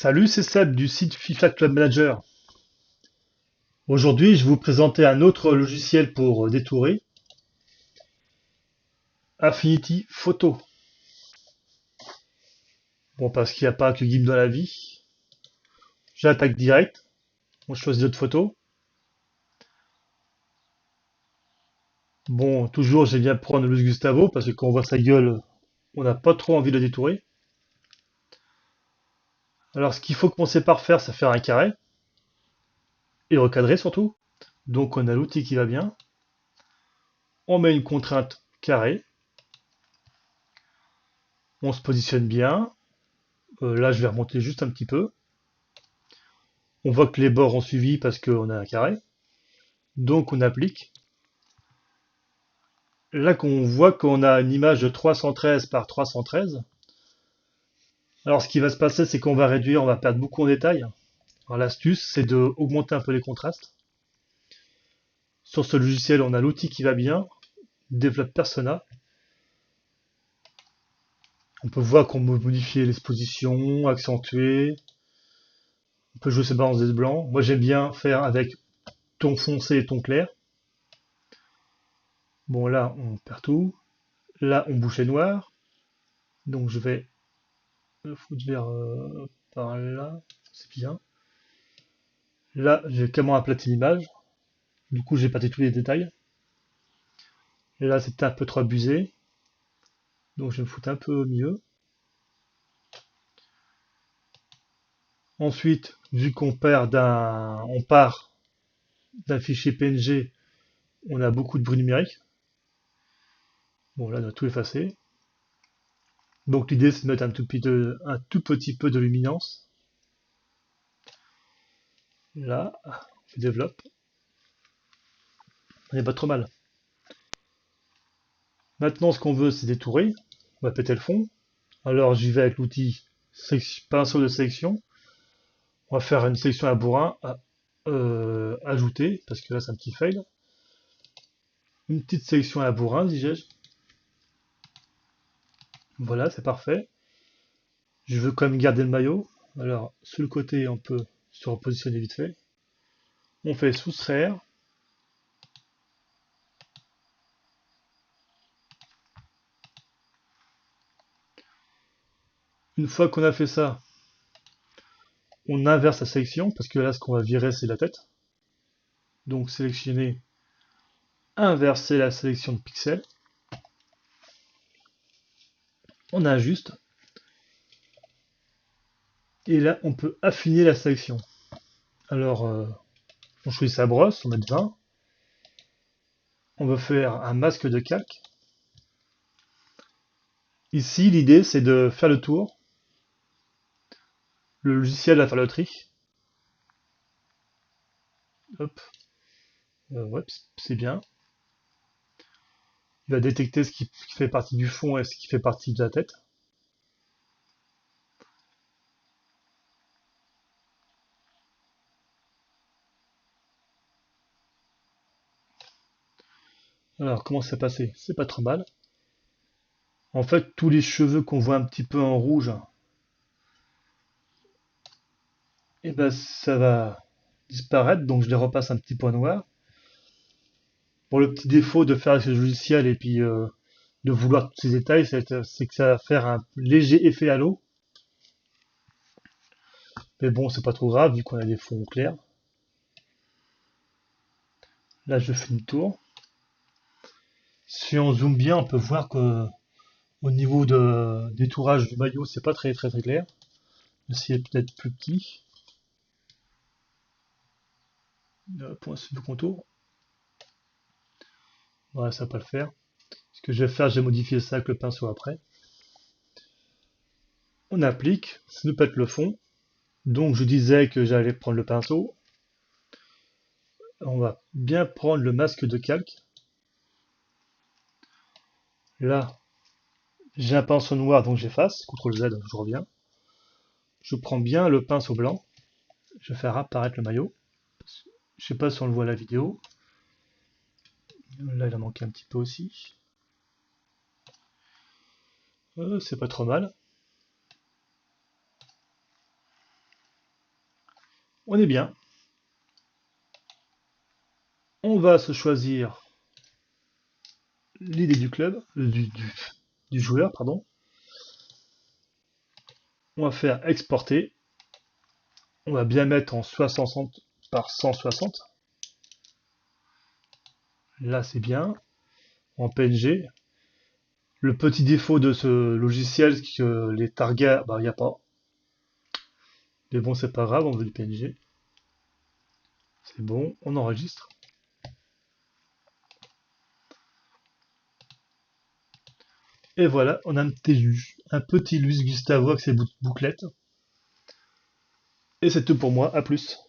Salut, c'est Seb du site FIFA Club Manager. Aujourd'hui, je vais vous présenter un autre logiciel pour détourer, Affinity Photo. Bon, parce qu'il n'y a pas que Gimp dans la vie. J'attaque direct. On choisit notre photo. Bon, toujours, j'aime bien prendre Luis Gustavo parce que quand on voit sa gueule, on n'a pas trop envie de le détourer. Alors, ce qu'il faut commencer par faire, c'est faire un carré et recadrer surtout. Donc, on a l'outil qui va bien. On met une contrainte carré. On se positionne bien. Là, je vais remonter juste un petit peu. On voit que les bords ont suivi parce qu'on a un carré. Donc on applique. Là qu'on voit qu'on a une image de 313 par 313. Alors ce qui va se passer, c'est qu'on va réduire, on va perdre beaucoup en détail. Alors l'astuce, c'est de augmenter un peu les contrastes. Sur ce logiciel, on a l'outil qui va bien, développe Persona. On peut voir qu'on peut modifier l'exposition, accentuer. On peut jouer ses balances des blancs. Moi j'aime bien faire avec ton foncé et ton clair. Bon là, on perd tout. Là, on bouge les noirs. Donc je vais le foutre vers par là. C'est bien. Là, j'ai carrément aplati l'image. Du coup, j'ai pas tous les détails. Et là, c'était un peu trop abusé. Donc, je vais me foutre un peu au milieu. Ensuite, vu on part d'un fichier PNG, on a beaucoup de bruit numérique. Bon, là, on a tout effacé. Donc, l'idée, c'est de mettre un tout petit peu de luminance. Là, on développe. On n'est pas trop mal. Maintenant, ce qu'on veut, c'est détourer. On va péter le fond. Alors, j'y vais avec l'outil pinceau de sélection. On va faire une sélection à bourrin à ajouter, parce que là c'est un petit fail. Une petite sélection à la bourrin, dis-je. Voilà, c'est parfait. Je veux quand même garder le maillot. Alors, sur le côté, on peut se repositionner vite fait. On fait soustraire. Une fois qu'on a fait ça, on inverse la sélection, parce que là, ce qu'on va virer, c'est la tête. Donc, sélectionner, inverser la sélection de pixels. On ajuste. Et là, on peut affiner la sélection. Alors, on choisit sa brosse, on met 20. On va faire un masque de calque. Ici, l'idée, c'est de faire le tour. Le logiciel va faire le tri. Hop. Ouais, c'est bien. Il va détecter ce qui fait partie du fond et ce qui fait partie de la tête. Alors, comment ça passé? C'est pas trop mal. En fait, tous les cheveux qu'on voit un petit peu en rouge, et ben ça va disparaître, donc je les repasse un petit point noir. Pour le petit défaut de faire avec ce logiciel et puis de vouloir tous ces détails, c'est que ça va faire un léger effet halo. Mais bon, c'est pas trop grave vu qu'on a des fonds clairs. Là, je fais une tour. Si on zoome bien, on peut voir que au niveau de détourage du maillot, c'est pas très très très clair. Essayer peut-être plus petit. Point de contour. Voilà, ça va pas le faire. Ce que je vais faire, j'ai modifié ça avec le pinceau après. On applique, ça nous pète le fond. Donc je disais que j'allais prendre le pinceau. On va bien prendre le masque de calque. Là, j'ai un pinceau noir, donc j'efface. CTRL Z, je reviens. Je prends bien le pinceau blanc. Je vais faire apparaître le maillot. Je sais pas si on le voit à la vidéo. Là, il a manqué un petit peu aussi. C'est pas trop mal. On est bien. On va se choisir l'idée du club, du joueur, pardon. On va faire exporter. On va bien mettre en 60 par 160. Là, c'est bien. En PNG. Le petit défaut de ce logiciel, c'est que les targets, bah, il n'y a pas. Mais bon, c'est pas grave, on veut du PNG. C'est bon, on enregistre. Et voilà, on a un petit Luis Gustavo avec ses bouclettes. Et c'est tout pour moi, à plus.